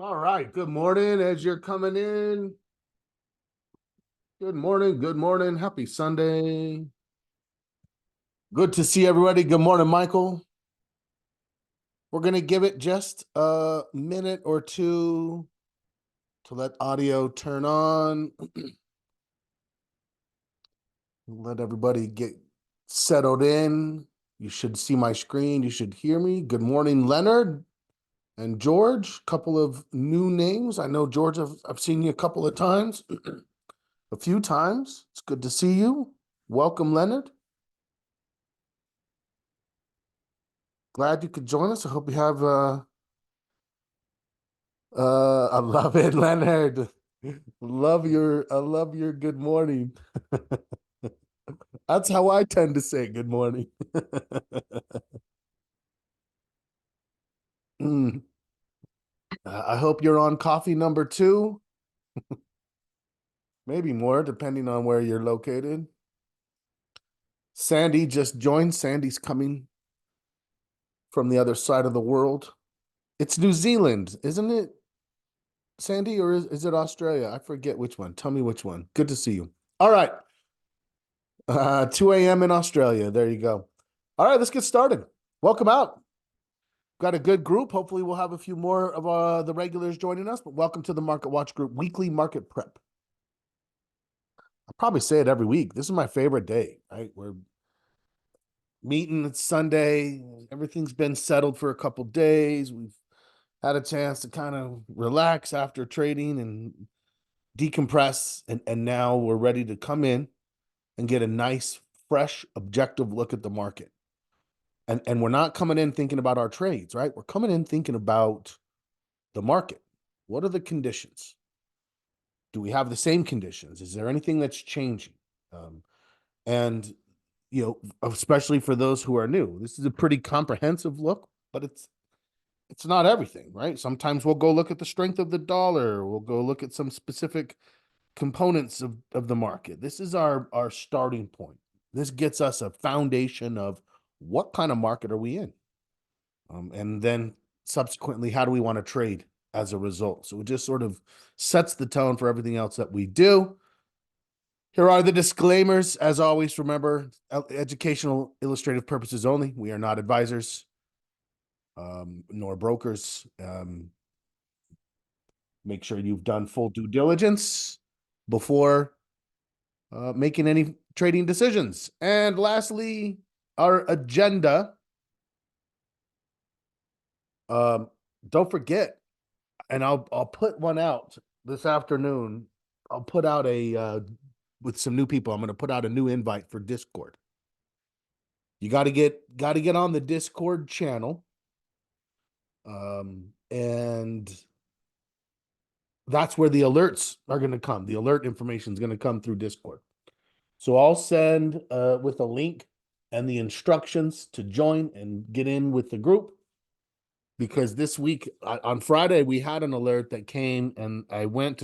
All right. Good morning as you're coming in. Good morning. Good morning. Happy Sunday. Good to see everybody. Good morning, Michael. We're going to give it just a minute or two to let audio turn on. Let everybody get settled in. You should see my screen. You should hear me. Good morning, Leonard and George. Couple of new names. I know, George, I've seen you a couple of times. A few times. It's good to see you. Welcome, Leonard. Glad you could join us. I hope you have I love it, Leonard. I love your good morning. That's how I tend to say good morning. Mm. I hope you're on coffee number 2, maybe more, depending on where you're located. Sandy just joined. Sandy's coming from the other side of the world. It's New Zealand, isn't it, Sandy, or is it Australia? I forget which one. Tell me which one. Good to see you. All right. 2 a.m. in Australia. There you go. All right, let's get started. Welcome out. Got a good group. Hopefully, we'll have a few more of the regulars joining us, but welcome to the Market Watch Group weekly market prep. I probably say it every week. This is my favorite day, right? We're meeting. It's Sunday. Everything's been settled for a couple days. We've had a chance to kind of relax after trading and decompress. And now we're ready to come in and get a nice, fresh, objective look at the market. And we're not coming in thinking about our trades, right? We're coming in thinking about the market. What are the conditions? Do we have the same conditions? Is there anything that's changing? And especially for those who are new, this is a pretty comprehensive look, but it's not everything, right? Sometimes we'll go look at the strength of the dollar. We'll go look at some specific components of the market. This is our starting point. This gets us a foundation of what kind of market are we in? And then subsequently, how do we want to trade as a result? So it just sort of sets the tone for everything else that we do. Here are the disclaimers. As always, remember, educational, illustrative purposes only. We are not advisors, nor brokers. Make sure you've done full due diligence before making any trading decisions. And lastly, our agenda. Don't forget, and I'll put one out this afternoon. I'll put out a with some new people. I'm going to put out a new invite for Discord. You got to get on the Discord channel, and that's where the alerts are going to come. The alert information is going to come through Discord. So I'll send with a link and the instructions to join and get in with the group. Because this week on Friday, we had an alert that came and I was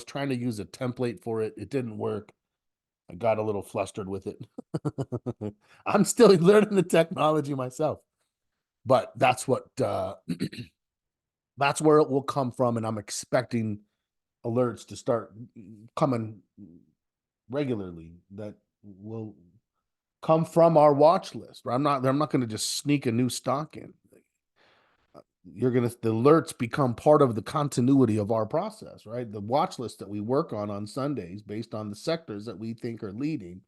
trying to use a template for it. It didn't work. I got a little flustered with it. I'm still learning the technology myself, but that's what, that's where it will come from. And I'm expecting alerts to start coming regularly that will come from our watch list. I'm not going to just sneak a new stock in. The alerts become part of the continuity of our process, right? The watch list that we work on Sundays based on the sectors that we think are leading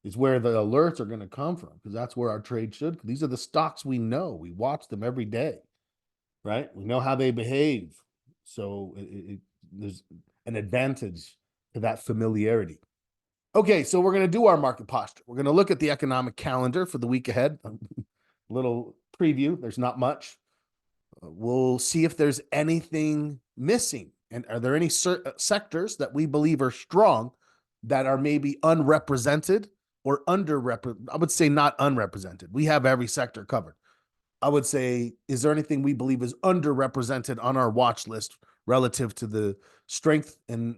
is where the alerts are going to come from, because that's where our trade should. These are the stocks we know. We watch them every day, right? We know how they behave. So there's an advantage to that familiarity. Okay, so we're going to do our market posture. We're going to look at the economic calendar for the week ahead. A little preview. There's not much. We'll see if there's anything missing. And are there any sectors that we believe are strong that are maybe unrepresented or underrepresented? I would say not unrepresented. We have every sector covered. I would say, is there anything we believe is underrepresented on our watch list relative to the strength and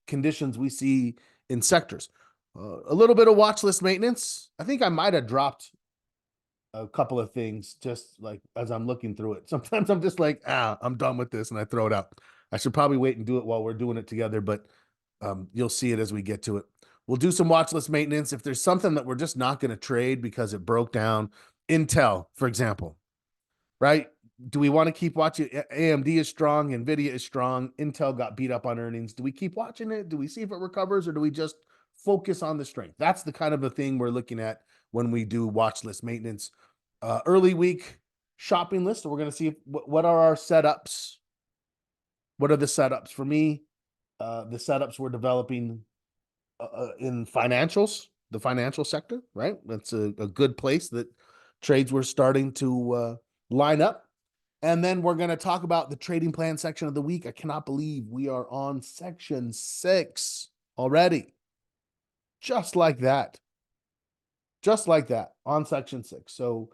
conditions we see in sectors? A little bit of watch list maintenance. I think I might have dropped a couple of things just like as I'm looking through it. Sometimes I'm just like, I'm done with this and I throw it out. I should probably wait and do it while we're doing it together, but you'll see it as we get to it. We'll do some watch list maintenance. If there's something that we're just not going to trade because it broke down, Intel, for example, right? Do we want to keep watching? AMD is strong, Nvidia is strong. Intel got beat up on earnings. Do we keep watching it? Do we see if it recovers, or do we just focus on the strength? That's the kind of a thing we're looking at when we do watch list maintenance. Early week shopping list. So we're going to see what are our setups. What are the setups for me? The setups we're developing in financials, the financial sector, right? That's a good place that trades were starting to line up. And then we're going to talk about the trading plan section of the week. I cannot believe we are on section 6 already. Just like that. Just like that on section 6. So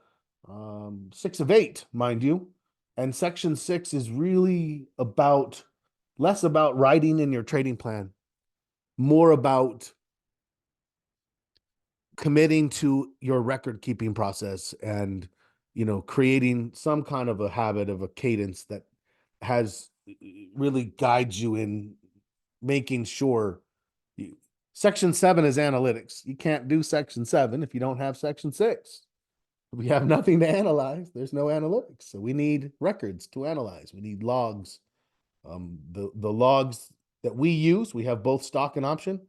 6 of 8, mind you. And section 6 is really about less about writing in your trading plan, more about committing to your record keeping process and creating some kind of a habit of a cadence that has really guides you in making sure section 7 is analytics. You can't do section 7 if you don't have section 6. We have nothing to analyze. There's no analytics. So we need records to analyze. We need logs. The logs that we use, we have both stock and option.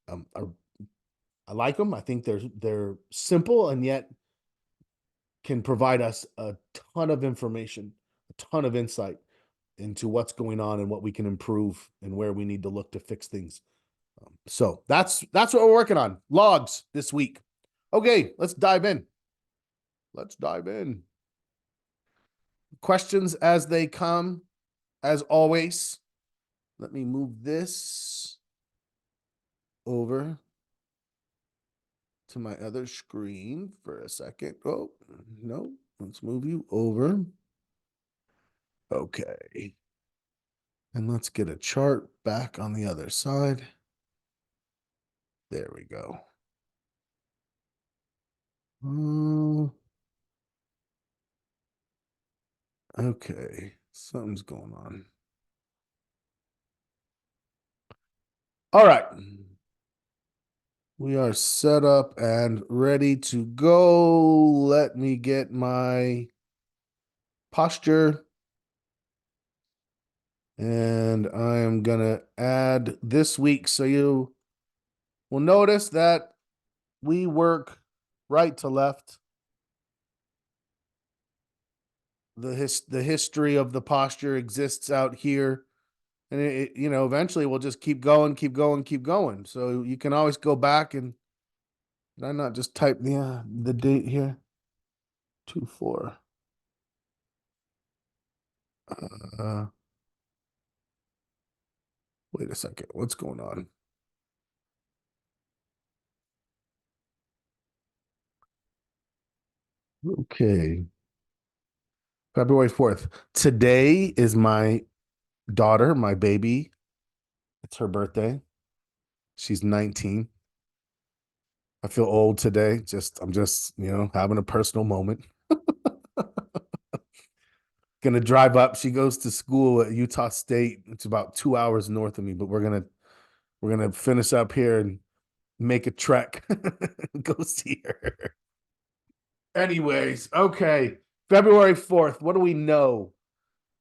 I like them. I think they're simple and yet can provide us a ton of information, a ton of insight into what's going on and what we can improve and where we need to look to fix things. So that's what we're working on. Logs this week. Okay, let's dive in. Questions as they come, as always. Let me move this over to my other screen for a second. Oh, no, let's move you over. Okay. And let's get a chart back on the other side. There we go. Okay, something's going on. All right. We are set up and ready to go. Let me get my posture. And I am going to add this week. So you will notice that we work right to left. The history of the posture exists out here. And eventually we'll just keep going. So you can always go back and did I not just type the date here? 2/4. Wait a second. What's going on? Okay. February 4th. Today is my daughter, my baby. It's her birthday. She's 19. I feel old today. I'm just, having a personal moment. Gonna drive up. She goes to school at Utah State. It's about 2 hours north of me, but we're gonna finish up here and make a trek. Go see her. Anyways, okay. February 4th. What do we know?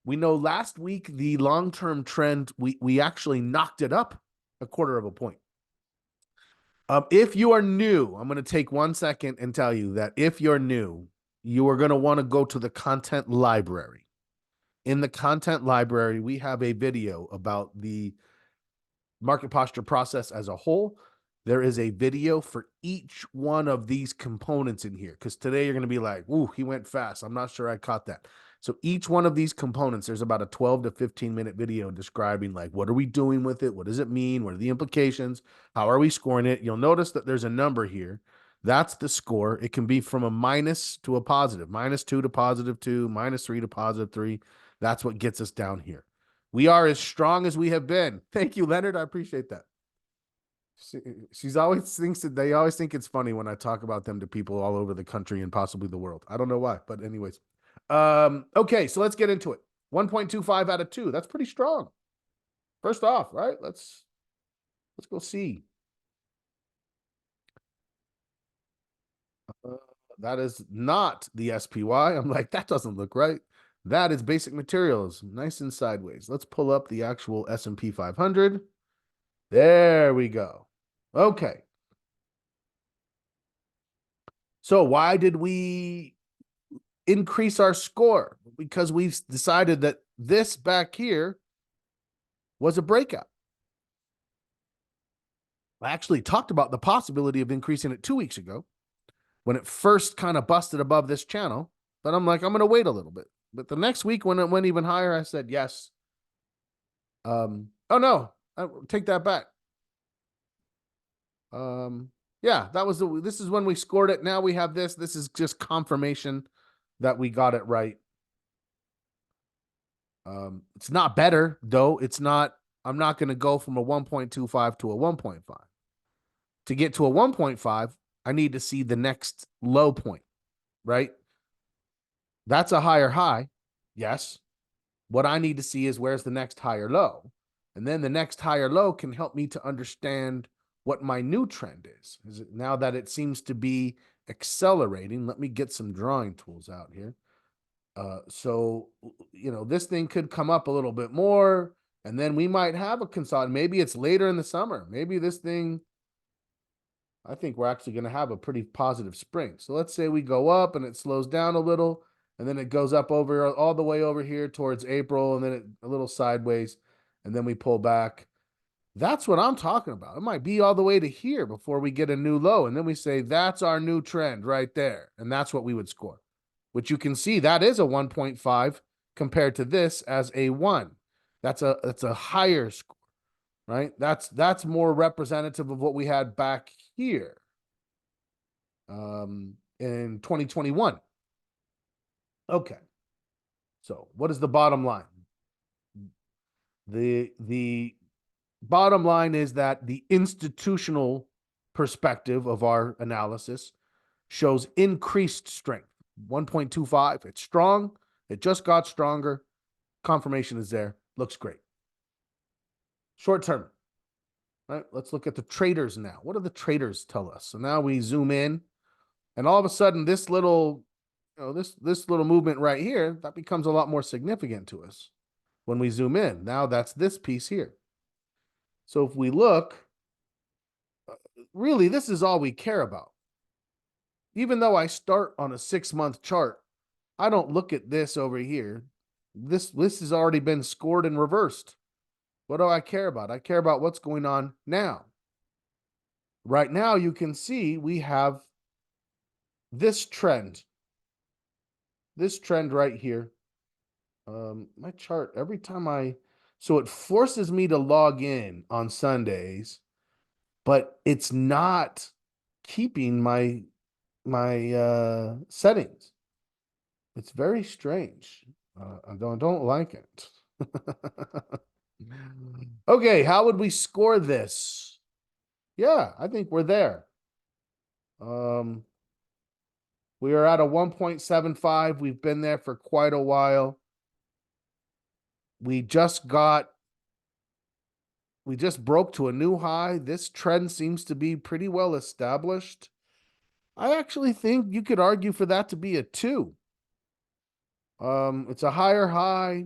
We know last week the long-term trend, we actually knocked it up 1/4 of a point. If you are new, I'm going to take 1 second and tell you that if you're new, you are going to want to go to the content library. In the content library, we have a video about the market posture process as a whole. There is a video for each one of these components in here because today you're going to be like, "Ooh, he went fast. I'm not sure I caught that." So each one of these components, there's about a 12 to 15-minute video describing like, what are we doing with it? What does it mean? What are the implications? How are we scoring it? You'll notice that there's a number here. That's the score. It can be from a minus to a positive, -2 to +2, -3 to +3. That's what gets us down here. We are as strong as we have been. Thank you, Leonard. I appreciate that. She, she's always thinks that they always think it's funny when I talk about them to people all over the country and possibly the world. I don't know why, but anyways. Okay, so let's get into it. 1.25 out of 2. That's pretty strong. First off, right? Let's go see. Uh, that is not the SPY. I'm like, that doesn't look right. That is basic materials, nice and sideways. Let's pull up the actual S&P 500. There we go. Okay. So why did we increase our score? Because we've decided that this back here was a breakout. I actually talked about the possibility of increasing it 2 weeks ago when it first kind of busted above this channel. But I'm like, I'm going to wait a little bit. But the next week when it went even higher, I said yes. Oh no, I take that back. Yeah, this is when we scored it. Now we have this. This is just confirmation that we got it right. It's not better though. It's not, I'm not going to go from a 1.25 to a 1.5. To get to a 1.5, I need to see the next low point, right? That's a higher high. Yes. What I need to see is where's the next higher low. And then the next higher low can help me to understand what my new trend is. Is it now that it seems to be accelerating? Let me get some drawing tools out here. So, this thing could come up a little bit more, and then we might have a consolidation. Maybe it's later in the summer. Maybe this thing, I think we're actually going to have a pretty positive spring. So let's say we go up and it slows down a little, and then it goes up over all the way over here towards April, and then a little sideways, and then we pull back. That's what I'm talking about. It might be all the way to here before we get a new low, and then we say that's our new trend right there, and that's what we would score, which you can see that is a 1.5 compared to this as a 1. That's a higher score, right? That's more representative of what we had back here in 2021. Okay. So what is the bottom line? The bottom line is that the institutional perspective of our analysis shows increased strength. 1.25, it's strong. It just got stronger. Confirmation is there. Looks great. Short term. Right? Let's look at the traders now. What do the traders tell us? So now we zoom in, and all of a sudden this little, this little movement right here, that becomes a lot more significant to us when we zoom in. Now that's this piece here. So if we look, really this is all we care about. Even though I start on a 6-month chart, I don't look at this over here. This has already been scored and reversed. What do I care about? I care about what's going on now. Right now, you can see we have this trend. This trend right here. My chart, every time so it forces me to log in on Sundays, but it's not keeping my settings. It's very strange. I don't like it. Okay, how would we score this? Yeah, I think we're there. We are at a 1.75. We've been there for quite a while. We just broke to a new high. This trend seems to be pretty well established. I actually think you could argue for that to be a 2. It's a higher high.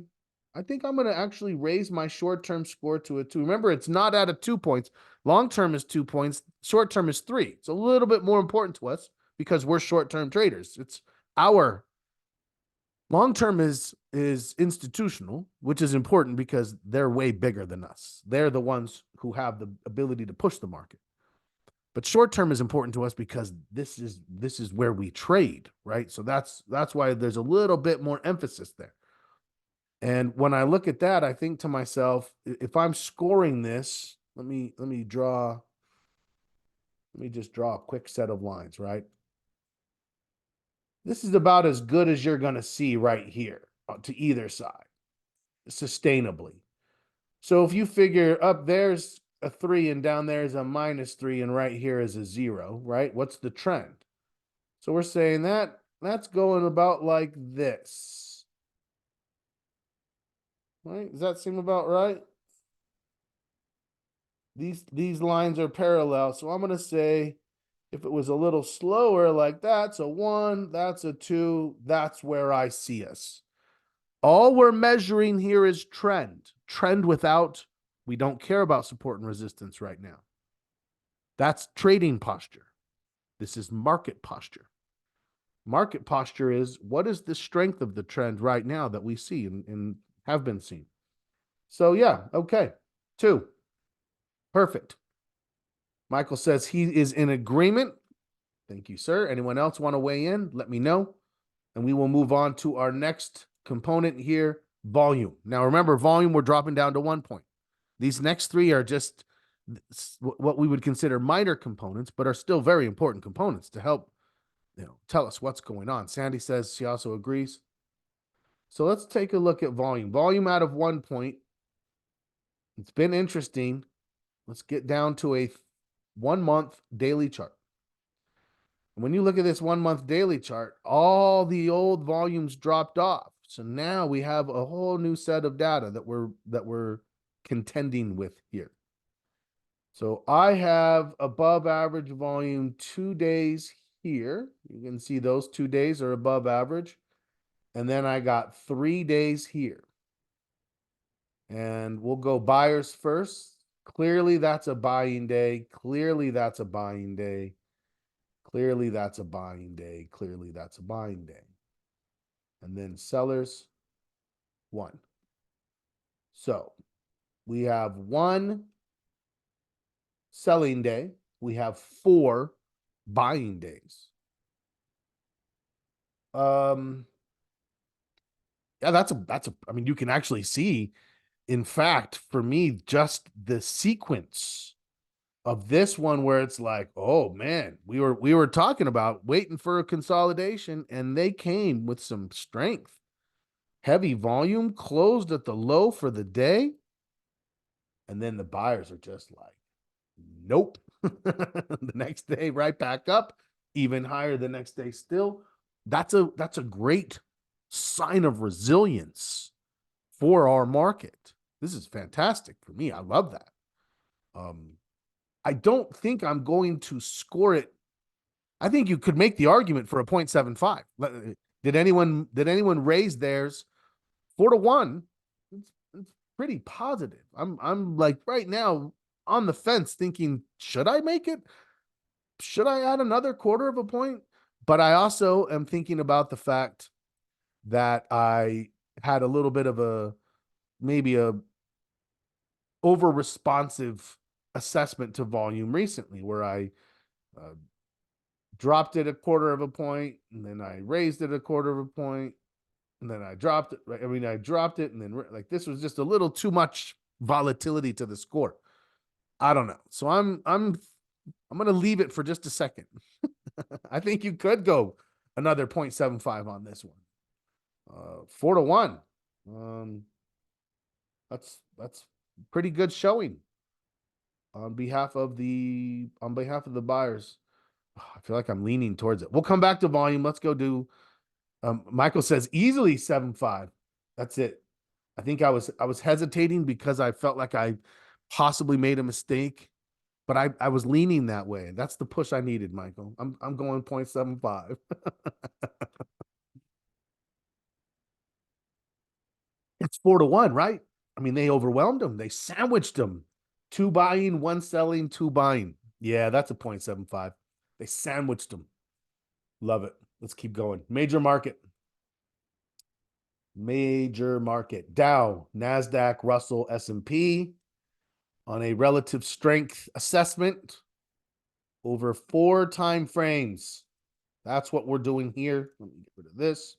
I think I'm going to actually raise my short-term score to a 2. Remember, it's not at a 2 points. Long-term is 2 points. Short-term is 3. It's a little bit more important to us because we're short-term traders. It's our long-term is institutional, which is important because they're way bigger than us. They're the ones who have the ability to push the market. But short-term is important to us because this is where we trade, right? So that's why there's a little bit more emphasis there. And when I look at that, I think to myself, if I'm scoring this, let me just draw a quick set of lines, right? This is about as good as you're going to see right here to either side, sustainably. So if you figure up there's a 3 and down there is a -3 and right here is a 0, right? What's the trend? So we're saying that that's going about like this. Right? Does that seem about right? These lines are parallel. So I'm going to say if it was a little slower like that's a 1, that's a 2, that's where I see us. All we're measuring here is trend. Trend without, we don't care about support and resistance right now. That's trading posture. This is market posture. Market posture is what is the strength of the trend right now that we see and have been seen. So yeah, okay. 2. Perfect. Michael says he is in agreement. Thank you, sir. Anyone else want to weigh in? Let me know. And we will move on to our next component here, volume. Now remember, volume, we're dropping down to 1 point. These next 3 are just what we would consider minor components, but are still very important components to help tell us what's going on. Sandy says she also agrees. So let's take a look at volume. Volume out of 1 point. It's been interesting. Let's get down to a 1 month daily chart. When you look at this 1 month daily chart, all the old volumes dropped off. So now we have a whole new set of data that we're contending with here. So I have above average volume 2 days here. You can see those 2 days are above average. And then I got 3 days here. And we'll go buyers first. Clearly that's a buying day. Clearly that's a buying day. Clearly that's a buying day. Clearly that's a buying day. And then sellers, 1. So we have 1 selling day. We have 4 buying days. Yeah, that's I mean, you can actually see, in fact, for me, just the sequence of this one where it's like, oh man, we were talking about waiting for a consolidation, and they came with some strength. Heavy volume, closed at the low for the day. And then the buyers are just like, nope. The next day, right back up, even higher the next day still. That's a great sign of resilience for our market. This is fantastic for me. I love that. I don't think I'm going to score it. I think you could make the argument for a 0.75. Did anyone raise theirs 4-1? It's pretty positive. I'm like right now on the fence thinking, should I make it? Should I add another 1/4 of a point? But I also am thinking about the fact that I had a little bit of maybe a over responsive assessment to volume recently, where I dropped it a 1/4 of a point, and then I raised it a 1/4 of a point, and then I dropped it. I mean, I dropped it, and then like this was just a little too much volatility to the score. I don't know. So I'm going to leave it for just a second. I think you could go another 0.75 on this one. 4-1. That's pretty good showing on behalf of the buyers. I feel like I'm leaning towards it. We'll come back to volume. Let's go do Michael says easily 7.5. That's it. I think I was hesitating because I felt like I possibly made a mistake, but I was leaning that way. That's the push I needed, Michael. I'm going 0.75. It's 4-1, right? I mean, they overwhelmed them. They sandwiched them. 2 buying, 1 selling, 2 buying. Yeah, that's a 0.75. They sandwiched them. Love it. Let's keep going. Major market. Major market. Dow, NASDAQ, Russell, S&P on a relative strength assessment over 4 time frames. That's what we're doing here. Let me get rid of this.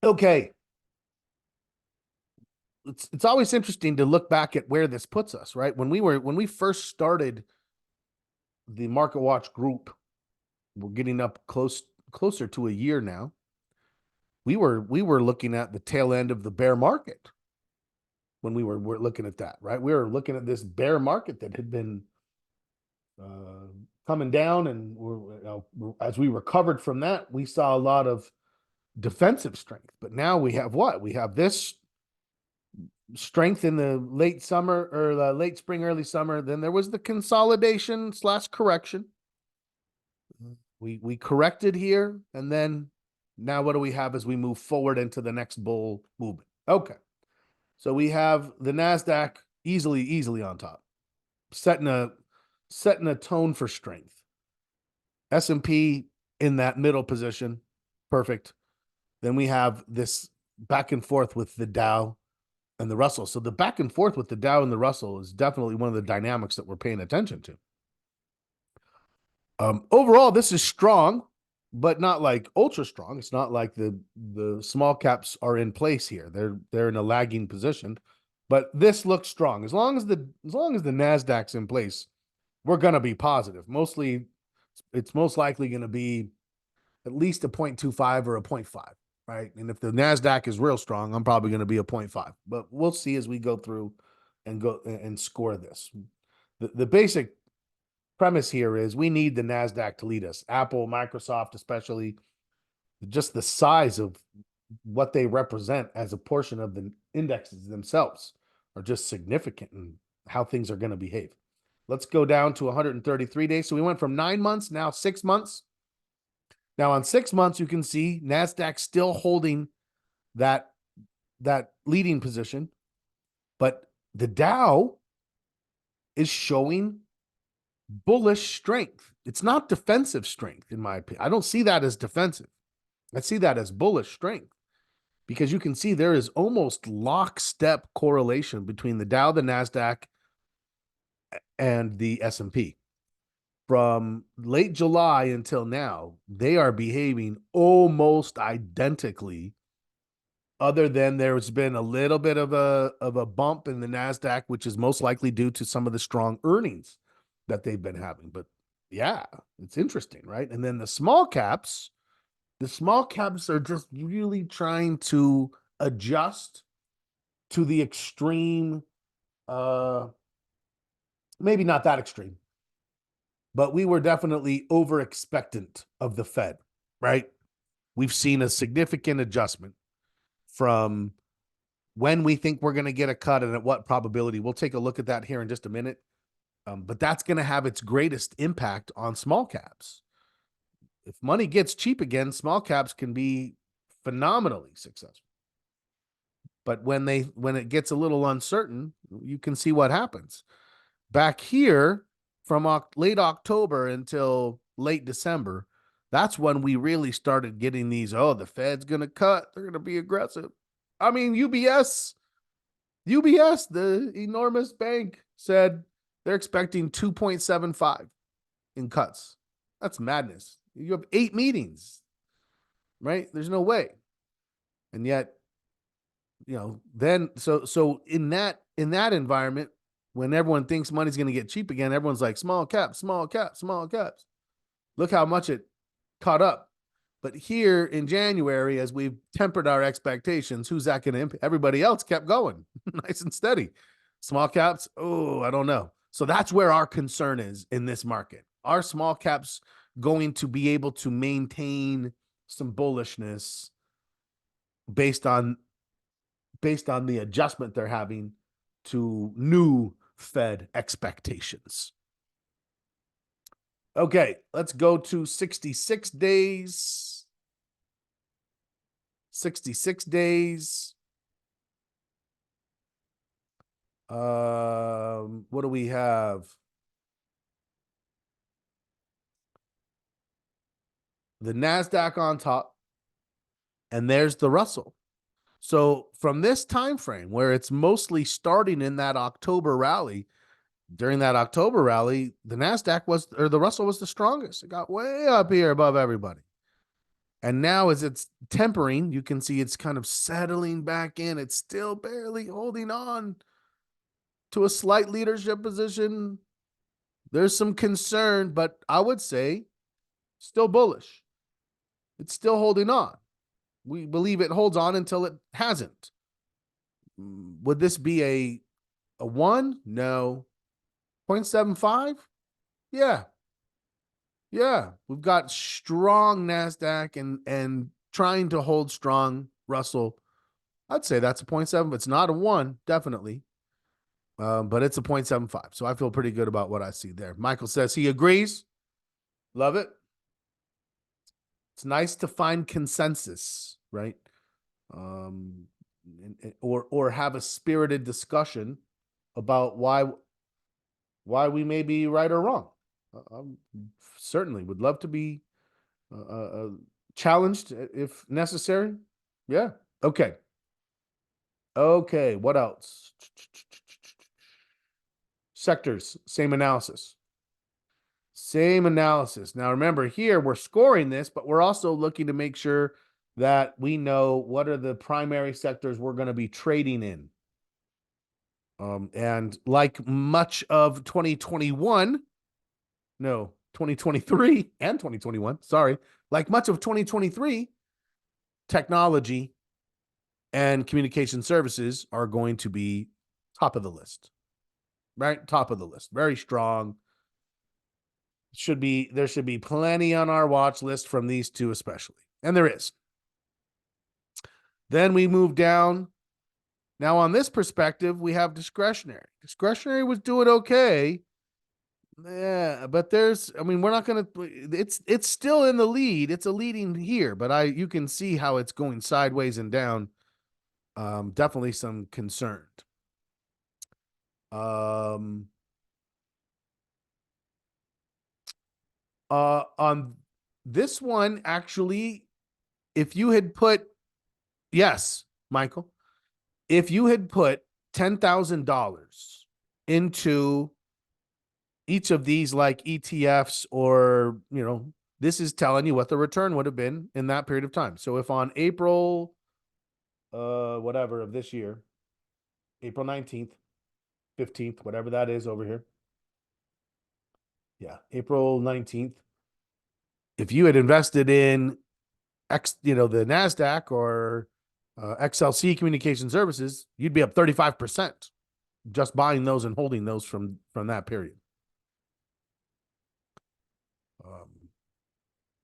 Okay. It's always interesting to look back at where this puts us, right? When we first started the Market Watch group, we're getting up closer to a year now. We were looking at the tail end of the bear market. when we're looking at that, right? We were looking at this bear market that had been uh, coming down, and as we recovered from that, we saw a lot of defensive strength. But now we have what? We have this strength in the late summer or the late spring, early summer. Then there was the consolidation slash correction. We corrected here, and then now what do we have as we move forward into the next bull movement? Okay, so we have the Nasdaq easily on top, setting a tone for strength. S&P in that middle position, perfect. Then we have this back and forth with the Dow and the Russell. So the back and forth with the Dow and the Russell is definitely one of the dynamics that we're paying attention to. Overall, this is strong, but not like ultra strong. It's not like the small caps are in place here. They're in a lagging position, but this looks strong. As long as the Nasdaq's in place, we're gonna be positive. Mostly, it's most likely going to be at least a 0.25 or a 0.5, right? And if the Nasdaq is real strong, I'm probably going to be a 0.5. But we'll see as we go through and score this. The basic premise here is we need the Nasdaq to lead us. Apple, Microsoft, especially, just the size of what they represent as a portion of the indexes themselves are just significant in how things are going to behave. Let's go down to 133 days. So we went from 9 months, now 6 months. Now on 6 months, you can see Nasdaq still holding that leading position, but the Dow is showing bullish strength. It's not defensive strength, in my opinion. I don't see that as defensive. I see that as bullish strength, because you can see there is almost lockstep correlation between the Dow, the Nasdaq, and the S&P. From late July until now, they are behaving almost identically, other than there's been a little bit of a bump in the Nasdaq, which is most likely due to some of the strong earnings that they've been having. But yeah, it's interesting, right? And then the small caps are just really trying to adjust to the extreme, maybe not that extreme, but we were definitely over expectant of the Fed, right? We've seen a significant adjustment from when we think we're going to get a cut and at what probability. We'll take a look at that here in just a minute. But that's going to have its greatest impact on small caps. If money gets cheap again, small caps can be phenomenally successful. But when it gets a little uncertain, you can see what happens. Back here, from late October until late December, that's when we really started getting these, the Fed's going to cut. They're going to be aggressive. I mean, UBS, the enormous bank, said they're expecting 2.75 in cuts. That's madness. You have 8 meetings, right? There's no way. And yet, then so in that environment, when everyone thinks money's going to get cheap again, everyone's like, small caps, small caps, small caps. Look how much it caught up. But here in January, as we've tempered our expectations, who's that going to impact? Everybody else kept going nice and steady. Small caps, I don't know. So that's where our concern is in this market. Are small caps going to be able to maintain some bullishness based on the adjustment they're having to new Fed expectations? Okay, let's go to 66 days. 66 days. What do we have? The Nasdaq on top, and there's the Russell. So from this time frame, where it's mostly starting in that October rally, during that October rally, the the Russell was the strongest. It got way up here above everybody. And now as it's tempering, you can see it's kind of settling back in. It's still barely holding on to a slight leadership position. There's some concern, but I would say still bullish. It's still holding on. We believe it holds on until it hasn't. Would this be a 1? No. 0.75? Yeah. Yeah. We've got strong NASDAQ and trying to hold strong Russell. I'd say that's a 0.7. It's not a 1, definitely. But it's a 0.75. So I feel pretty good about what I see there. Michael says he agrees. Love it. It's nice to find consensus, right? Or have a spirited discussion about why we may be right or wrong. Certainly would love to be challenged if necessary. Yeah. Okay. Okay. What else? Sectors, same analysis. Same analysis. Now remember here, we're scoring this, but we're also looking to make sure that we know what are the primary sectors we're going to be trading in. And like much of 2021, no, 2023 and 2021, sorry, like much of 2023, technology and communication services are going to be top of the list, right? Top of the list. Very strong. There should be plenty on our watch list from these two, especially. And there is. Then we move down. Now, on this perspective, we have discretionary. Discretionary was doing okay. Yeah, but we're not going to, it's still in the lead. It's a leading here, but you can see how it's going sideways and down. Definitely some concerned. On this one, actually, if you had put, yes, Michael, if you had put $10,000 into each of these like ETFs or, this is telling you what the return would have been in that period of time. So if on April, whatever of this year, April 19th, 15th, whatever that is over here. Yeah, April 19th. If you had invested in the NASDAQ or XLC Communication Services, you'd be up 35% just buying those and holding those from that period.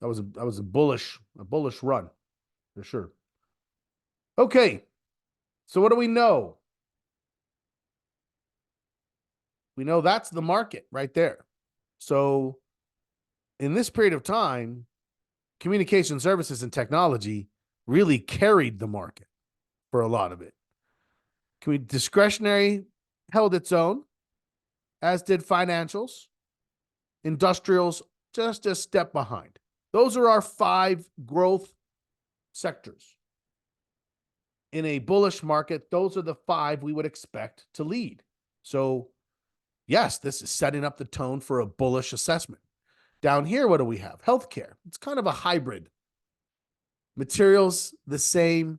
That was a bullish run for sure. Okay, so what do we know? We know that's the market right there. So in this period of time, communication services and technology really carried the market for a lot of it. Discretionary held its own, as did financials. Industrials just a step behind. Those are our 5 growth sectors. In a bullish market, those are the 5 we would expect to lead. So, yes, this is setting up the tone for a bullish assessment. Down here, what do we have? Healthcare. It's kind of a hybrid. Materials, the same,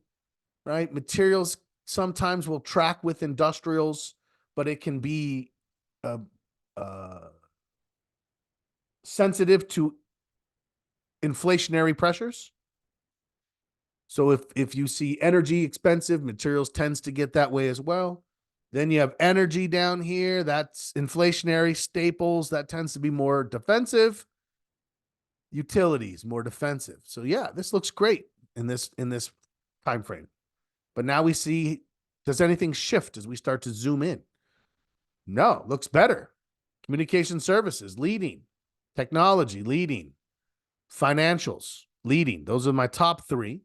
right? Materials sometimes will track with industrials, but it can be sensitive to inflationary pressures. So if you see energy expensive, materials tends to get that way as well. Then you have energy down here. That's inflationary. Staples, that tends to be more defensive. Utilities, more defensive. So yeah, this looks great in this time frame. But now we see, does anything shift as we start to zoom in? No, looks better. Communication services leading, technology leading, financials leading. Those are my top 3.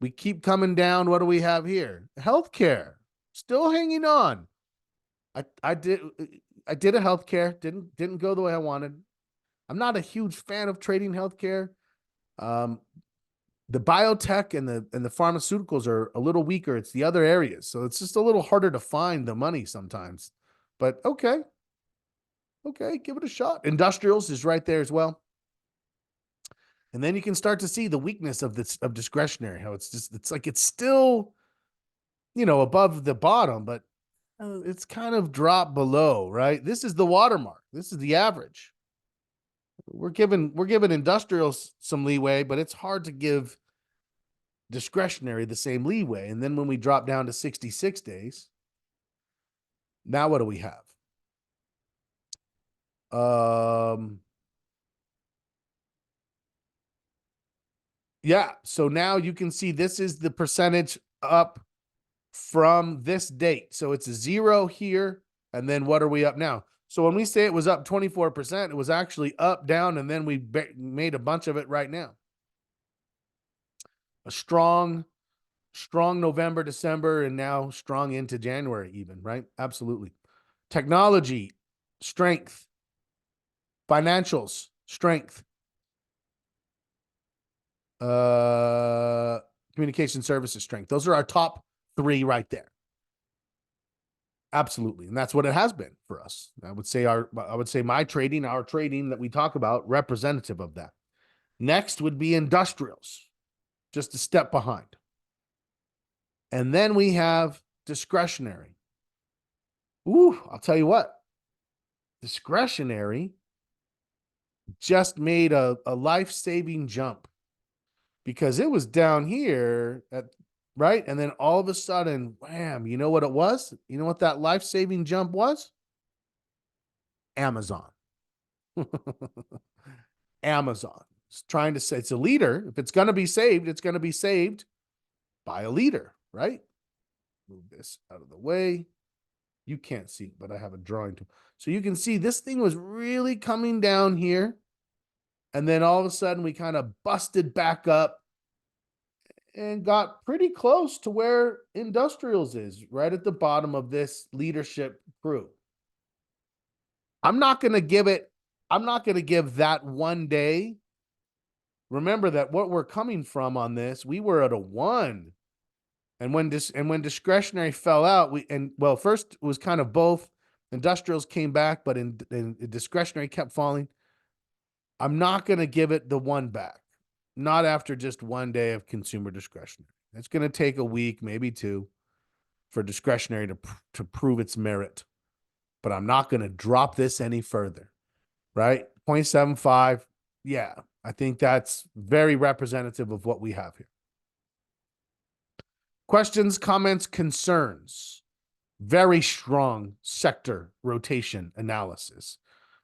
We keep coming down. What do we have here? Healthcare still hanging on. I did a healthcare, didn't go the way I wanted. I'm not a huge fan of trading healthcare. The biotech and the pharmaceuticals are a little weaker. It's the other areas, so it's just a little harder to find the money sometimes. But okay, give it a shot. Industrials is right there as well. And then you can start to see the weakness of discretionary, how it's still, above the bottom, but it's kind of dropped below, right? This is the watermark. This is the average. We're giving industrials some leeway, but it's hard to give discretionary the same leeway. And then when we drop down to 66 days, now what do we have? Yeah, so now you can see this is the percentage up from this date. So it's a 0 here, and then what are we up now? So when we say it was up 24%, it was actually up, down, and then we made a bunch of it right now. A strong November, December, and now strong into January even, right? Absolutely. Technology, strength. Financials, strength. Communication services, strength. Those are our top 3 right there. Absolutely. And that's what it has been for us. I would say our trading that we talk about, representative of that. Next would be industrials, just a step behind. And then we have discretionary. Ooh, I'll tell you what, discretionary just made a life-saving jump because it was down here at right. And then all of a sudden, wham, you know what it was? You know what that life-saving jump was? Amazon. Amazon. It's trying to say it's a leader. If it's going to be saved, it's going to be saved by a leader, right? Move this out of the way. You can't see it, but I have a drawing tool. So you can see this thing was really coming down here. And then all of a sudden we kind of busted back up and got pretty close to where industrials is, right at the bottom of this leadership crew. I'm not going to give that one day. Remember that what we're coming from on this, we were at a 1. And when discretionary fell out, first it was kind of both. Industrials came back, but in discretionary kept falling. I'm not going to give it the 1 back. Not after just one day of consumer discretionary. It's going to take a week, maybe 2, for discretionary to prove its merit. But I'm not going to drop this any further, right? 0.75. Yeah, I think that's very representative of what we have here. Questions, comments, concerns. Very strong sector rotation analysis.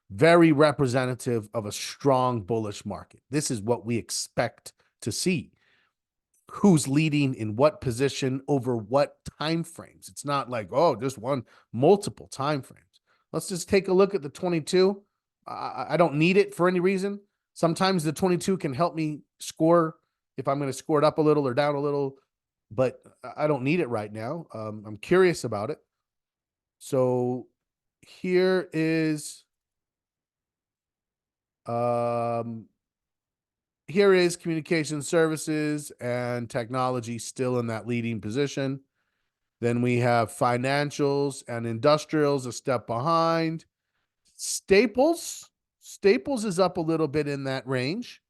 Very representative of a strong bullish market. This is what we expect to see. Who's leading in what position over what time frames. It's not like, oh, just multiple time frames. Let's just take a look at the 22. I don't need it for any reason. Sometimes the 22 can help me score if I'm going to score it up a little or down a little, but I don't need it right now. I'm curious about it. So here is communication services and technology still in that leading position. Then we have financials and industrials a step behind. Staples is up a little bit in that range.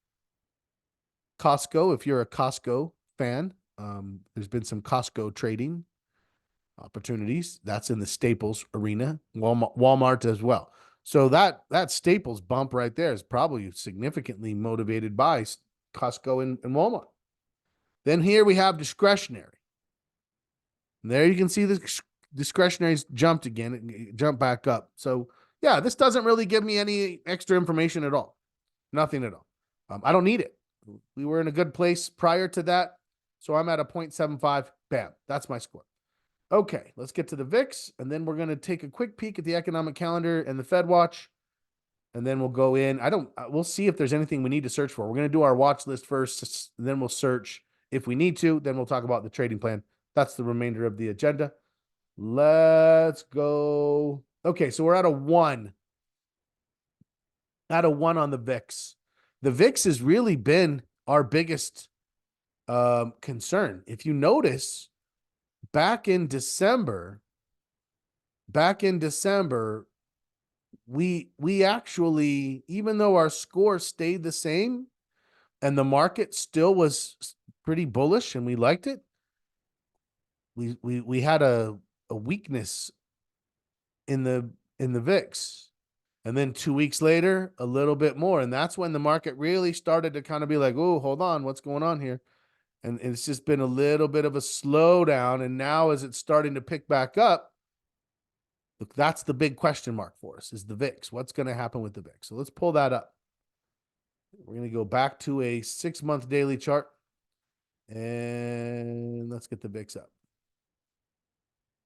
Costco, if you're a Costco fan, there's been some Costco trading opportunities. That's in the Staples arena. Walmart as well. So that Staples bump right there is probably significantly motivated by Costco and Walmart. Then here we have discretionary. And there you can see the discretionary's jumped again, jumped back up. So yeah, this doesn't really give me any extra information at all. Nothing at all. I don't need it. We were in a good place prior to that. So I'm at a 0.75. Bam. That's my score. Okay, let's get to the VIX, and then we're going to take a quick peek at the economic calendar and the Fed watch, and then we'll go in. We'll see if there's anything we need to search for. We're going to do our watch list first, and then we'll search if we need to. Then we'll talk about the trading plan. That's the remainder of the agenda. Let's go. Okay, so we're at a 1. At a 1 on the VIX. The VIX has really been our biggest concern. If you notice, back in December, we actually, even though our score stayed the same and the market still was pretty bullish and we liked it, we had a weakness in the VIX. And then 2 weeks later, a little bit more. And that's when the market really started to kind of be like, oh, hold on, what's going on here? And it's just been a little bit of a slowdown. And now as it's starting to pick back up, look, that's the big question mark for us is the VIX. What's going to happen with the VIX? So let's pull that up. We're going to go back to a 6-month daily chart. And let's get the VIX up.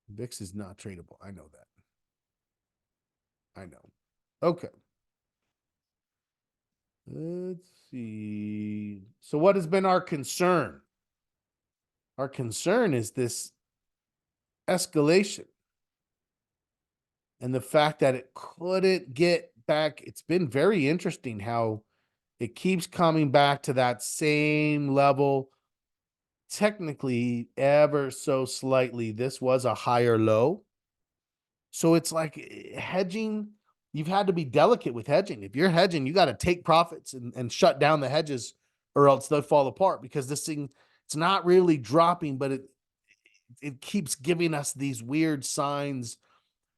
VIX is not tradable. I know that. I know. Okay. Let's see. So what has been our concern? Our concern is this escalation and the fact that it couldn't get back. It's been very interesting how it keeps coming back to that same level. Technically, ever so slightly, this was a higher low. So it's like hedging. You've had to be delicate with hedging. If you're hedging, you got to take profits and shut down the hedges or else they'll fall apart because this thing, it's not really dropping, but it keeps giving us these weird signs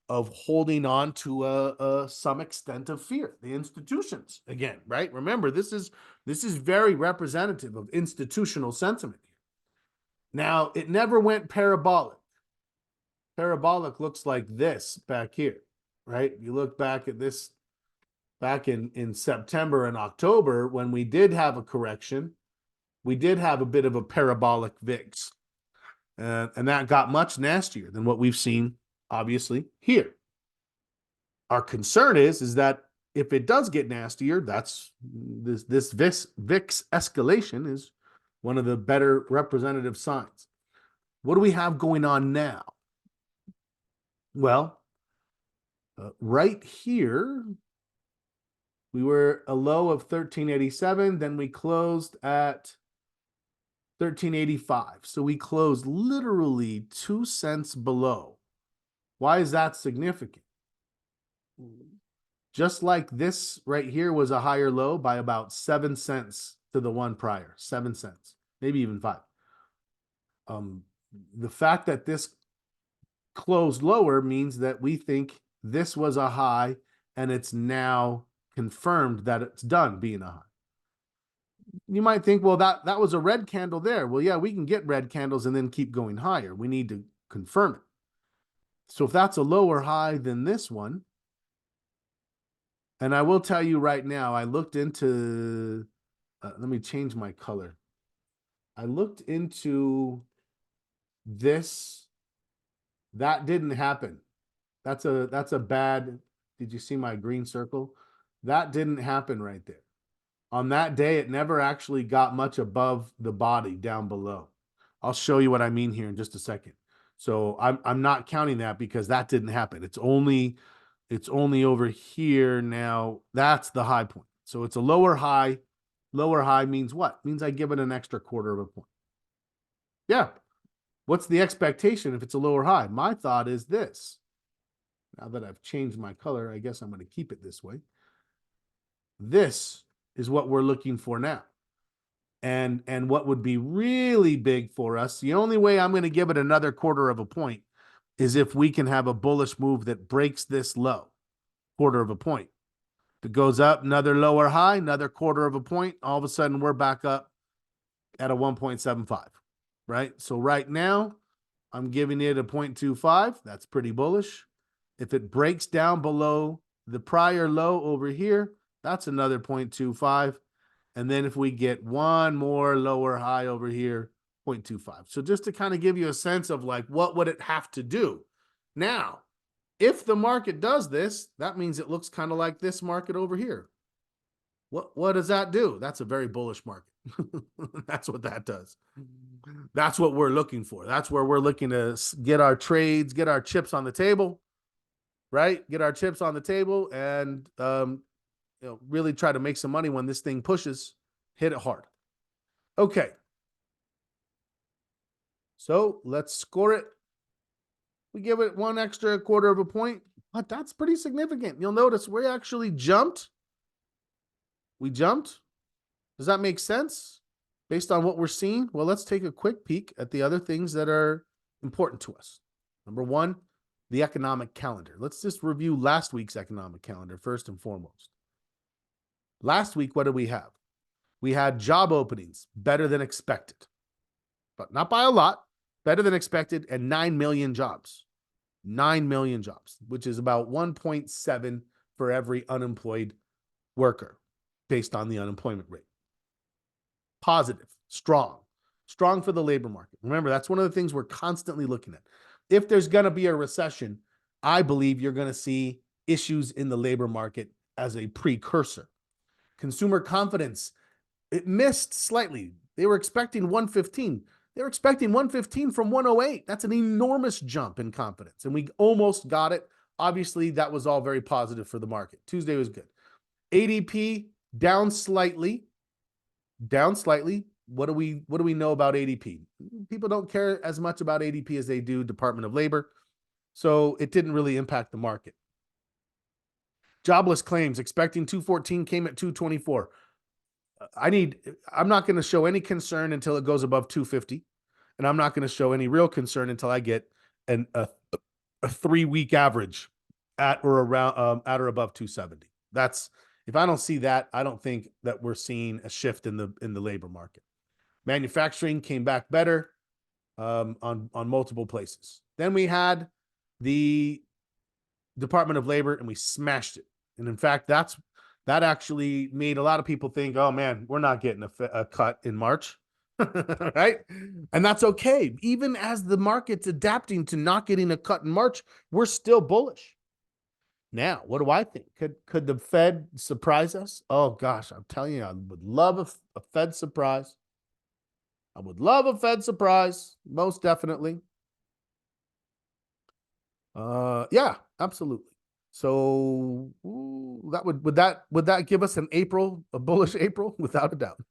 of holding on to some extent of fear. The institutions, again, right? Remember, this is very representative of institutional sentiment. Now, it never went parabolic. Parabolic looks like this back here, right? You look back at this back in September and October when we did have a correction. We did have a bit of a parabolic VIX. And that got much nastier than what we've seen, obviously, here. Our concern is that if it does get nastier, that's this VIX escalation is one of the better representative signs. What do we have going on now? Well, right here, we were a low of 1387. Then we closed at 1385. So we closed literally 2 cents below. Why is that significant? Just like this right here was a higher low by about 7 cents to the one prior, 7 cents, maybe even 5. The fact that this closed lower means that we think this was a high and it's now confirmed that it's done being a high. You might think, well, that was a red candle there. Well, yeah, we can get red candles and then keep going higher. We need to confirm it. So if that's a lower high than this one, and I will tell you right now, I looked into, let me change my color. I looked into this. That didn't happen. That's a bad, did you see my green circle? That didn't happen right there. On that day, it never actually got much above the body down below. I'll show you what I mean here in just a second. So I'm not counting that because that didn't happen. It's only over here now. That's the high point. So it's a lower high. Lower high means what? Means I give it an extra quarter of a point. Yeah. What's the expectation if it's a lower high? My thought is this. Now that I've changed my color, I guess I'm going to keep it this way. This is what we're looking for now. And what would be really big for us, the only way I'm going to give it another quarter of a point is if we can have a bullish move that breaks this low, quarter of a point. If it goes up, another lower high, another quarter of a point, all of a sudden we're back up at a 1.75, right? So right now, I'm giving it a 0.25. That's pretty bullish. If it breaks down below the prior low over here, that's another 0.25. And then if we get one more lower high over here, 0.25. So just to kind of give you a sense of like, what would it have to do? Now, if the market does this, that means it looks kind of like this market over here. What does that do? That's a very bullish market. That's what that does. That's what we're looking for. That's where we're looking to get our trades, get our chips on the table, right? Get our chips on the table and really try to make some money when this thing pushes, hit it hard. Okay. So let's score it. We give it one extra quarter of a point, but that's pretty significant. You'll notice we actually jumped. We jumped. Does that make sense based on what we're seeing? Well, let's take a quick peek at the other things that are important to us. Number one, the economic calendar. Let's just review last week's economic calendar first and foremost. Last week, what did we have? We had job openings better than expected. but not by a lot, better than expected, and 9 million jobs. 9 million jobs, which is about 1.7 for every unemployed worker based on the unemployment rate. Positive, strong for the labor market. Remember, that's one of the things we're constantly looking at. If there's going to be a recession, I believe you're going to see issues in the labor market as a precursor. Consumer confidence, it missed slightly. They were expecting 115. They were expecting 115 from 108. That's an enormous jump in confidence, and we almost got it. Obviously, that was all very positive for the market. Tuesday was good. ADP down slightly. Down slightly. What do we know about ADP? People don't care as much about ADP as they do Department of Labor, so it didn't really impact the market. Jobless claims expecting 214 came at 224. I'm not going to show any concern until it goes above 250, and I'm not going to show any real concern until I get a 3-week average at or around at or above 270. That's if I don't see that, I don't think that we're seeing a shift in the labor market. Manufacturing came back better on multiple places. Then we had the Department of Labor, and we smashed it. And in fact, that actually made a lot of people think, oh man, we're not getting a cut in March. Right? And that's okay. Even as the market's adapting to not getting a cut in March, we're still bullish. Now, what do I think? Could the Fed surprise us? Oh gosh, I'm telling you, I would love a Fed surprise. I would love a Fed surprise, most definitely. Yeah, absolutely. So that would that give us an April, a bullish April? Without a doubt.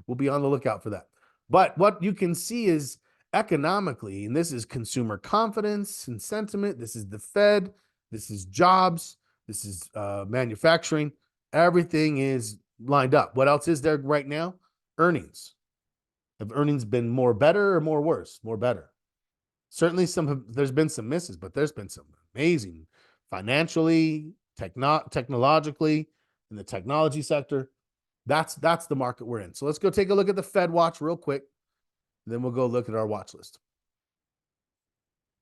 We'll be on the lookout for that. But what you can see is economically, and this is consumer confidence and sentiment, this is the Fed, this is jobs, this is manufacturing. Everything is lined up. What else is there right now? Earnings. Have earnings been more better or more worse? More better. Certainly there's been some misses, but there's been some amazing financially, technologically, in the technology sector. That's the market we're in. So let's go take a look at the Fed watch real quick. Then we'll go look at our watch list.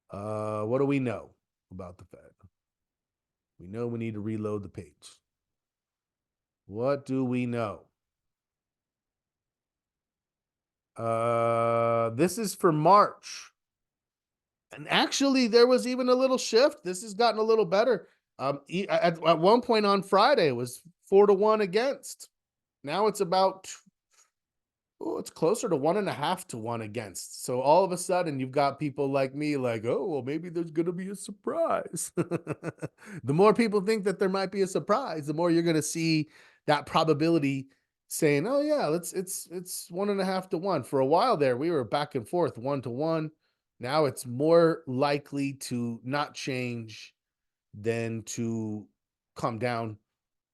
What do we know about the Fed? We know we need to reload the page. What do we know? This is for March. And actually, there was even a little shift. This has gotten a little better. At one point on Friday, it was 4-1 against. Now it's about, it's closer to 1.5 to 1 against. So all of a sudden, you've got people like me like, oh, well, maybe there's going to be a surprise. The more people think that there might be a surprise, the more you're going to see that probability saying, oh, yeah, it's 1.5 to 1. For a while there, we were back and forth, 1 to 1. Now it's more likely to not change than to come down.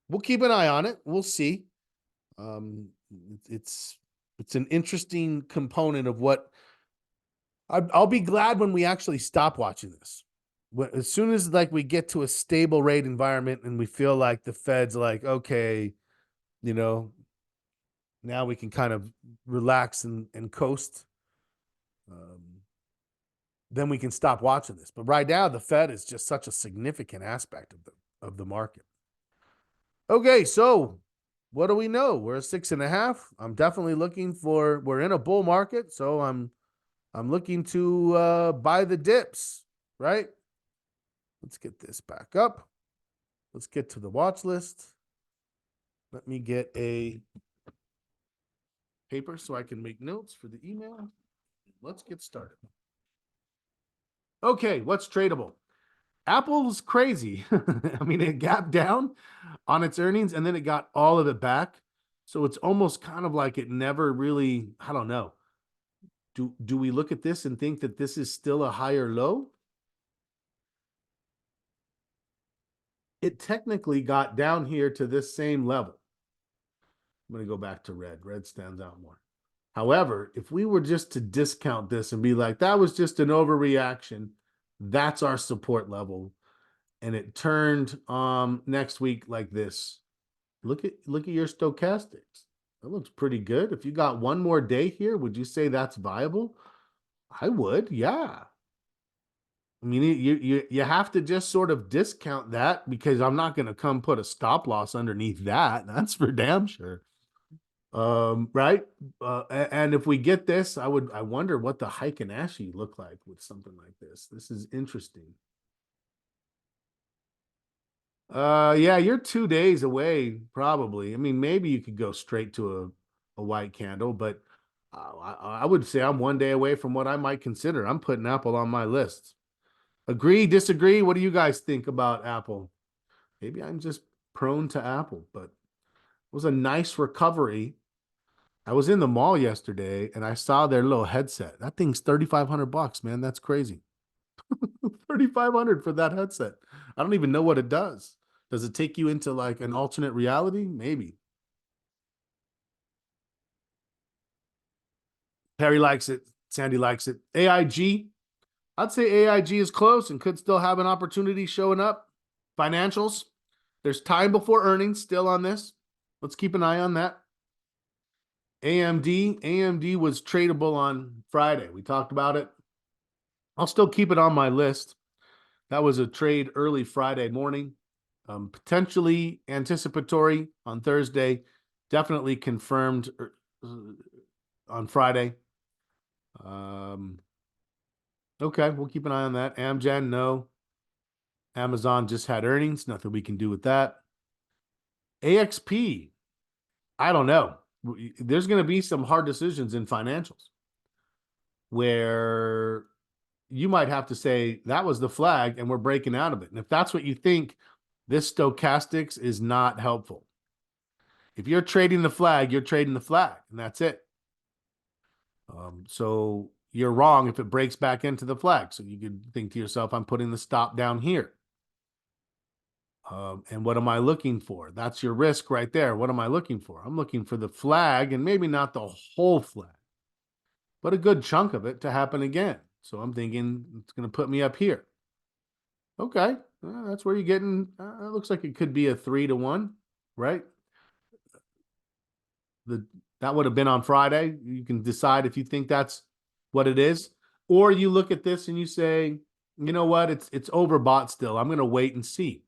We'll keep an eye on it. We'll see. It's an interesting component of what I'll be glad when we actually stop watching this. As soon as like we get to a stable rate environment and we feel like the Fed's like, okay, now we can kind of relax and coast. Then we can stop watching this. But right now, the Fed is just such a significant aspect of the market. Okay, so what do we know? We're at 6.5. I'm definitely looking for. We're in a bull market, so I'm looking to buy the dips. Right. Let's get this back up. Let's get to the watch list. Let me get a paper so I can make notes for the email. Let's get started. Okay, what's tradable? Apple's crazy. I mean, it gapped down on its earnings and then it got all of it back. So it's almost kind of like it never really, I don't know. Do we look at this and think that this is still a higher low? It technically got down here to this same level. I'm going to go back to red. Red stands out more. However, if we were just to discount this and be like, that was just an overreaction, that's our support level. And it turned next week like this. Look at your stochastics. That looks pretty good. If you got one more day here, would you say that's viable? I would, yeah. I mean, you have to just sort of discount that because I'm not going to come put a stop loss underneath that. That's for damn sure. Right. And if we get this, I wonder what the Heiken Ashi look like with something like this. This is interesting. Yeah, you're 2 days away, probably. I mean, maybe you could go straight to a white candle, but I would say I'm one day away from what I might consider. I'm putting Apple on my list. Agree, disagree? What do you guys think about Apple? Maybe I'm just prone to Apple, but it was a nice recovery. I was in the mall yesterday and I saw their little headset. That thing's 3,500 bucks, man. That's crazy. 3,500 for that headset. I don't even know what it does. Does it take you into like an alternate reality? Maybe. Perry likes it. Sandy likes it. AIG. I'd say AIG is close and could still have an opportunity showing up. Financials. There's time before earnings still on this. Let's keep an eye on that. AMD. AMD was tradable on Friday. We talked about it. I'll still keep it on my list. That was a trade early Friday morning. Potentially anticipatory on Thursday. Definitely confirmed on Friday. Okay, we'll keep an eye on that. Amgen, no. Amazon just had earnings. Nothing we can do with that. AXP, I don't know. There's going to be some hard decisions in financials where you might have to say that was the flag and we're breaking out of it. And if that's what you think, this stochastics is not helpful. If you're trading the flag, you're trading the flag, and that's it. So you're wrong if it breaks back into the flag. So you could think to yourself, I'm putting the stop down here. And what am I looking for? That's your risk right there. What am I looking for? I'm looking for the flag and maybe not the whole flag, but a good chunk of it to happen again. So I'm thinking it's going to put me up here. Okay. That's where you're getting, it looks like it could be a 3-1, right? That would have been on Friday. You can decide if you think that's what it is, or you look at this and you say, you know what, it's overbought still. I'm going to wait and see.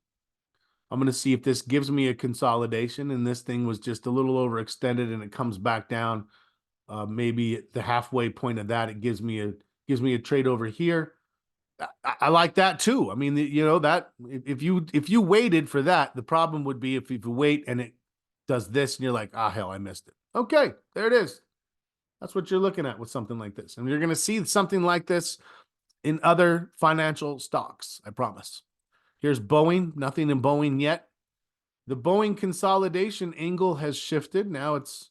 I'm going to see if this gives me a consolidation and this thing was just a little overextended and it comes back down. Maybe at the halfway point of that, it gives me a trade over here. I like that too. I mean, you know, that if you waited for that, the problem would be if you wait and it does this and you're like, ah, hell, I missed it. Okay, there it is. That's what you're looking at with something like this. And you're going to see something like this in other financial stocks, I promise. Here's Boeing, nothing in Boeing yet. The Boeing consolidation angle has shifted. Now it's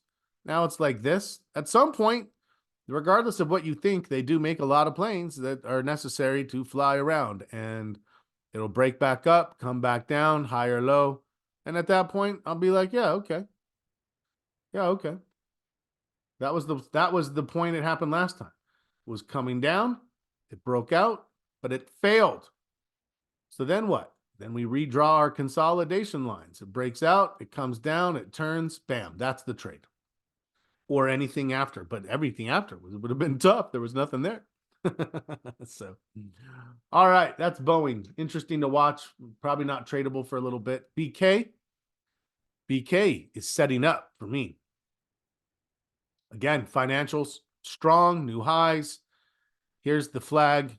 like this. At some point, regardless of what you think, they do make a lot of planes that are necessary to fly around, and it'll break back up, come back down, high or low. And at that point, I'll be like, yeah, okay. Yeah, okay. That was the point it happened last time. It was coming down, it broke out, but it failed. So then what? Then we redraw our consolidation lines. It breaks out, it comes down, it turns, bam, that's the trade. Or anything after, but everything after would have been tough. There was nothing there. So, all right, that's Boeing. Interesting to watch. Probably not tradable for a little bit. BK is setting up for me. Again, financials strong, new highs. Here's the flag.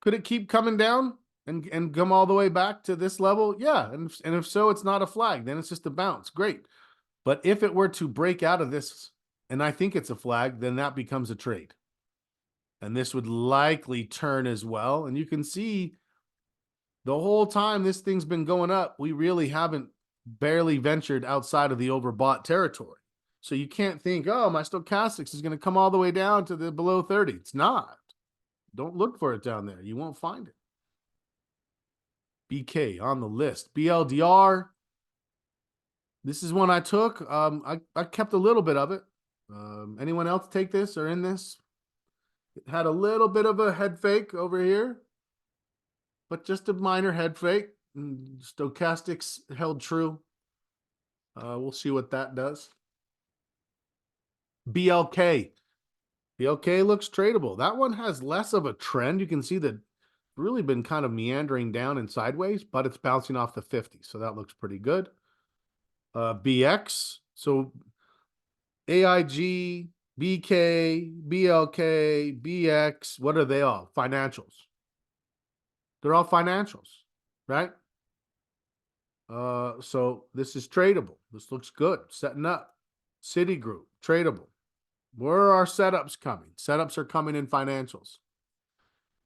Could it keep coming down and come all the way back to this level? Yeah, and if so, it's not a flag. Then it's just a bounce. Great. But if it were to break out of this, and I think it's a flag, then that becomes a trade. And this would likely turn as well. And you can see the whole time this thing's been going up, we really haven't barely ventured outside of the overbought territory. So you can't think, oh, my stochastics is going to come all the way down to the below 30. It's not. Don't look for it down there. You won't find it. BK on the list. BLDR. This is one I took. I kept a little bit of it. Anyone else take this or in this? It had a little bit of a head fake over here, but just a minor head fake. Stochastics held true. We'll see what that does. BLK. BLK looks tradable. That one has less of a trend. You can see that really been kind of meandering down and sideways, but it's bouncing off the 50. So that looks pretty good. BX. So AIG, BK, BLK, BX. What are they all? Financials. They're all financials, right? So this is tradable. This looks good. Setting up. Citigroup, tradable. Where are our setups coming? Setups are coming in financials.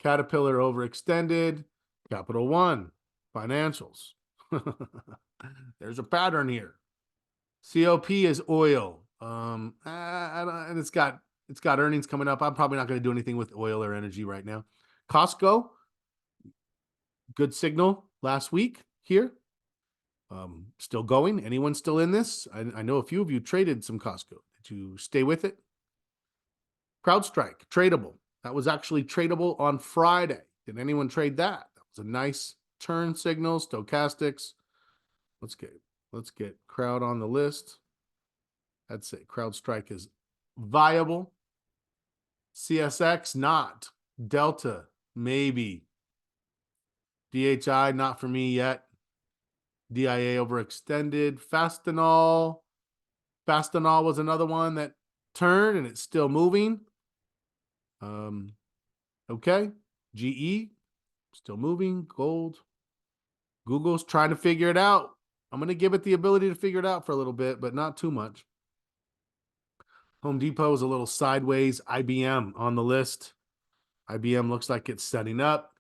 Caterpillar overextended. Capital One, financials. There's a pattern here. COP is oil. And it's got earnings coming up. I'm probably not going to do anything with oil or energy right now. Costco, good signal last week here. Still going. Anyone still in this? I know a few of you traded some Costco. Did you stay with it? CrowdStrike, tradable. That was actually tradable on Friday. Did anyone trade that? That was a nice turn signal. Stochastics. Let's get Crowd on the list. I'd say CrowdStrike is viable. CSX, not. Delta, maybe. DHI, not for me yet. DIA overextended. Fastenal. Fastenal was another one that turned and it's still moving. Okay. GE, still moving. Gold. Google's trying to figure it out. I'm going to give it the ability to figure it out for a little bit, but not too much. Home Depot is a little sideways. IBM on the list. IBM looks like it's setting up.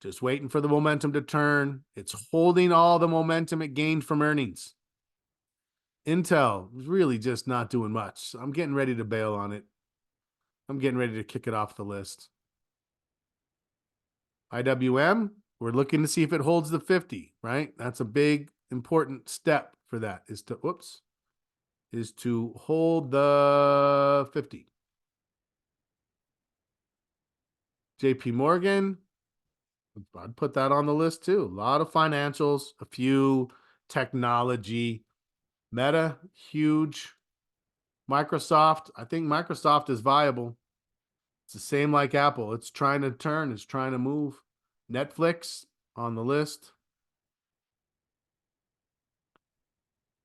Just waiting for the momentum to turn. It's holding all the momentum it gained from earnings. Intel is really just not doing much. I'm getting ready to bail on it. I'm getting ready to kick it off the list. IWM, we're looking to see if it holds the 50, right? That's a big, important step for that is to hold the 50. JP Morgan, I'd put that on the list too. A lot of financials, a few technology. Meta, huge. Microsoft, I think Microsoft is viable. It's the same like Apple. It's trying to turn, it's trying to move. Netflix on the list.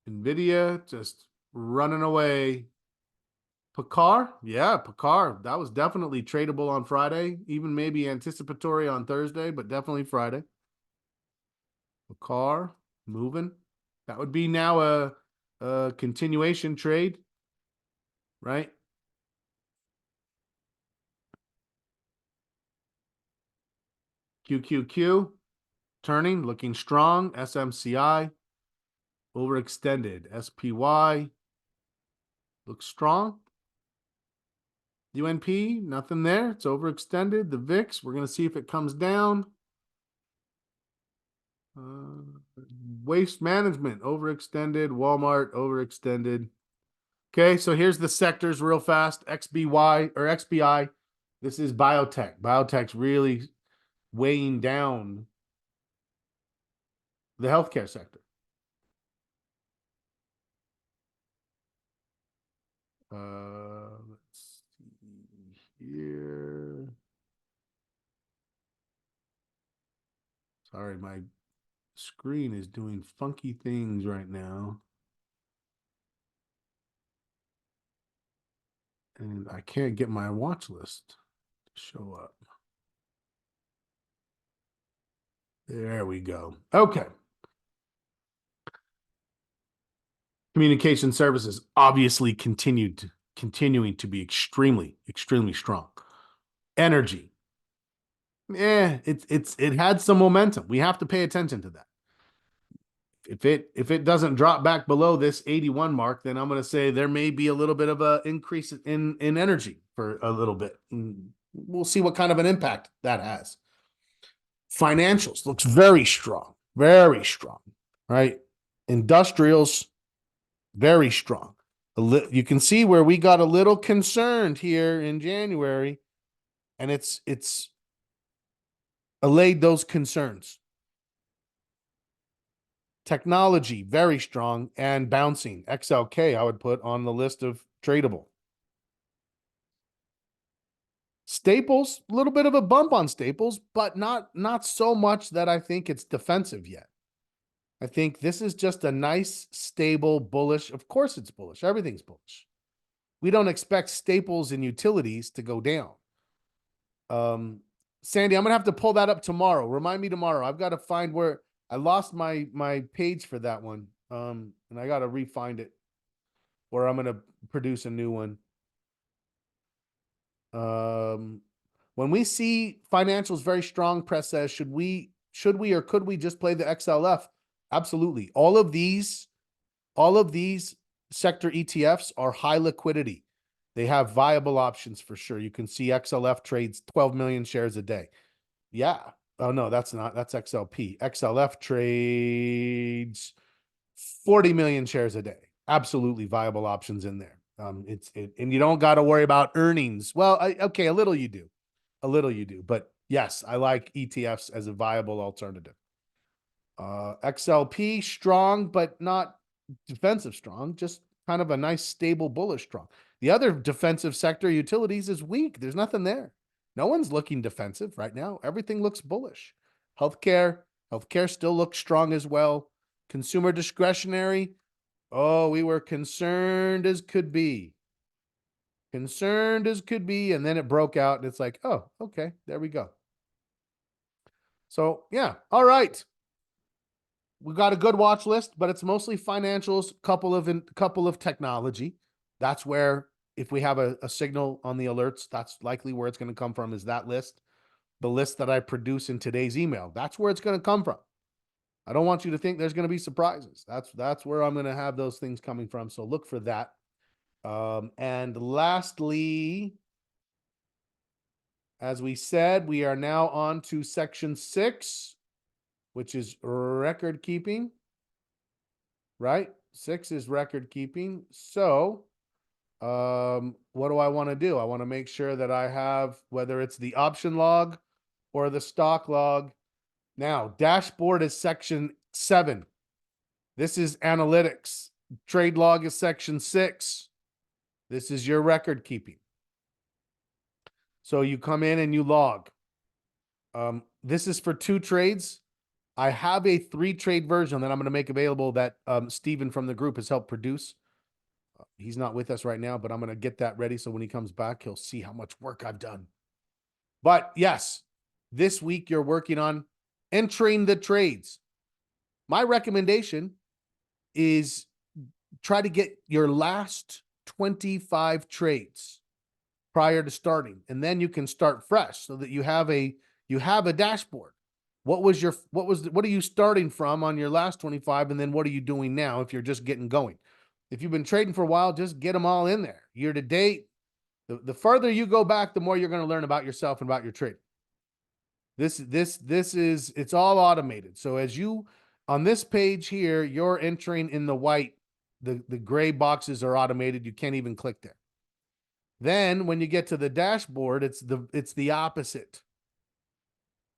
NVIDIA just running away. Picard, yeah, Picard. That was definitely tradable on Friday, even maybe anticipatory on Thursday, but definitely Friday. Picard moving. That would be now a continuation trade, right? QQQ turning, looking strong. SMCI overextended. SPY looks strong. UNP, nothing there. It's overextended. The VIX, we're going to see if it comes down. Waste management, overextended. Walmart, overextended. Okay, so here's the sectors real fast. XBY or XBI. This is biotech. Biotech's really weighing down the healthcare sector. Let's see here. Sorry, my screen is doing funky things right now. And I can't get my watch list to show up. There we go. Okay. Communication services obviously continuing to be extremely strong. Energy. It had some momentum. We have to pay attention to that. If it doesn't drop back below this 81 mark, then I'm going to say there may be a little bit of an increase in energy for a little bit. We'll see what kind of an impact that has. Financials looks very strong, right? Industrials, very strong. You can see where we got a little concerned here in January, and it's allayed those concerns. Technology, very strong and bouncing. XLK, I would put on the list of tradable. Staples, a little bit of a bump on Staples, but not so much that I think it's defensive yet. I think this is just a nice, stable, bullish. Of course it's bullish. Everything's bullish. We don't expect Staples and utilities to go down. Sandy, I'm going to have to pull that up tomorrow. Remind me tomorrow. I've got to find where I lost my page for that one. And I got to re-find it, or I'm going to produce a new one. When we see financials very strong, press says, should we or could we just play the XLF? Absolutely. All of these sector ETFs are high liquidity. They have viable options for sure. You can see XLF trades 12 million shares a day. Yeah. Oh no, that's XLP. XLF trades 40 million shares a day. Absolutely viable options in there. And you don't got to worry about earnings. Well, okay, a little you do, but yes, I like ETFs as a viable alternative. XLP strong, but not defensive strong, just kind of a nice, stable, bullish strong. The other defensive sector, utilities, is weak. There's nothing there. No one's looking defensive right now. Everything looks bullish. Healthcare still looks strong as well. Consumer discretionary, oh, we were concerned as could be. And then it broke out, and it's like, oh, okay, there we go. So, yeah, all right. We got a good watch list, but it's mostly financials, couple of technology. That's where, if we have a signal on the alerts, that's likely where it's going to come from, is that list. The list that I produce in today's email, that's where it's going to come from. I don't want you to think there's going to be surprises. That's where I'm going to have those things coming from. So look for that. And lastly, as we said, we are now on to section 6, which is record keeping, right? 6 is record keeping. So what do I want to do? I want to make sure that I have, whether it's the option log or the stock log. Now, dashboard is section 7. This is analytics. Trade log is section 6. This is your record keeping. So you come in and you log. This is for 2 trades. I have a 3-trade version that I'm going to make available that Steven from the group has helped produce. He's not with us right now, but I'm going to get that ready so when he comes back, he'll see how much work I've done. But yes, this week you're working on entering the trades. My recommendation is try to get your last 25 trades prior to starting, and then you can start fresh so that you have a dashboard. What are you starting from on your last 25, and then what are you doing now if you're just getting going? If you've been trading for a while, just get them all in there. Year to date, the further you go back, the more you're going to learn about yourself and about your trade. It's all automated. So as you, on this page here, you're entering in the white, the gray boxes are automated. You can't even click there. Then when you get to the dashboard, it's the opposite.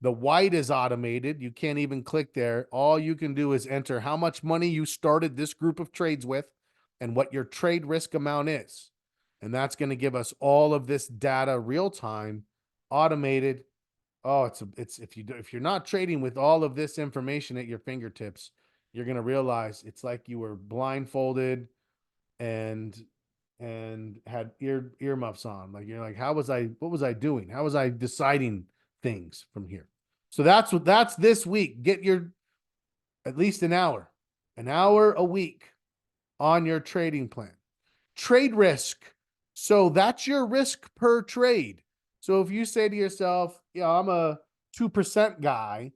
The white is automated. You can't even click there. All you can do is enter how much money you started this group of trades with and what your trade risk amount is. And that's going to give us all of this data real time, automated. Oh, if you're not trading with all of this information at your fingertips, you're going to realize it's like you were blindfolded and had earmuffs on. Like, you're like, what was I doing? How was I deciding things from here? So that's this week. Get your at least an hour a week on your trading plan. Trade risk. So that's your risk per trade. So if you say to yourself, I'm a 2% guy,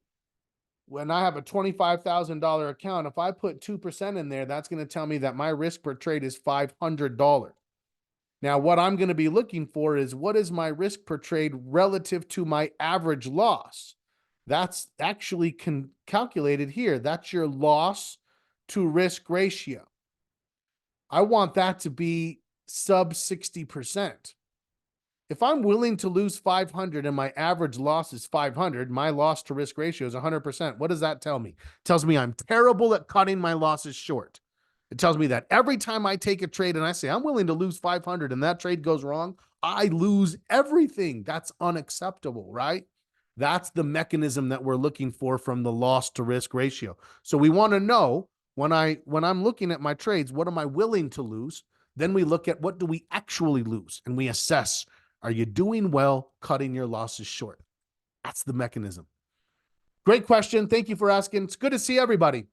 when I have a $25,000 account, if I put 2% in there, that's going to tell me that my risk per trade is $500. Now, what I'm going to be looking for is, what is my risk per trade relative to my average loss? That's actually calculated here. That's your loss to risk ratio. I want that to be sub 60%. If I'm willing to lose 500 and my average loss is 500, my loss to risk ratio is 100%. What does that tell me? It tells me I'm terrible at cutting my losses short. It tells me that every time I take a trade and I say, I'm willing to lose 500 and that trade goes wrong, I lose everything. That's unacceptable, right? That's the mechanism that we're looking for from the loss to risk ratio. So we want to know when I'm looking at my trades, what am I willing to lose? Then we look at what do we actually lose and we assess, are you doing well cutting your losses short? That's the mechanism. Great question. Thank you for asking. It's good to see everybody.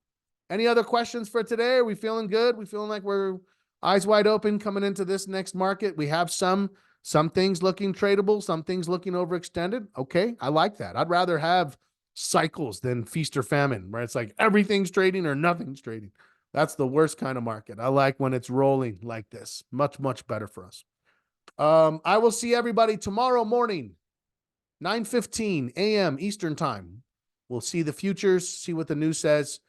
Any other questions for today? Are we feeling good? We feeling like we're eyes wide open coming into this next market? We have some things looking tradable, some things looking overextended. Okay, I like that. I'd rather have cycles than feast or famine, where it's like everything's trading or nothing's trading. That's the worst kind of market. I like when it's rolling like this. Much, much better for us. I will see everybody tomorrow morning, 9:15 a.m. Eastern time. We'll see the futures, see what the news says.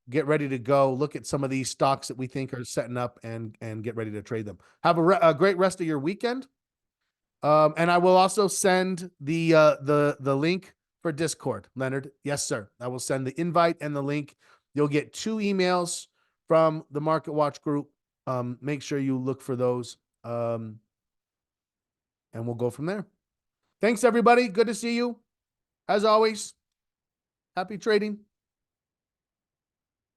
Get ready to go. Look at some of these stocks that we think are setting up and get ready to trade them. Have a great rest of your weekend. And I will also send the link for Discord, Leonard. Yes, sir. I will send the invite and the link. You'll get 2 emails from the Market Watch group. Make sure you look for those. And we'll go from there. Thanks, everybody. Good to see you. As always, happy trading.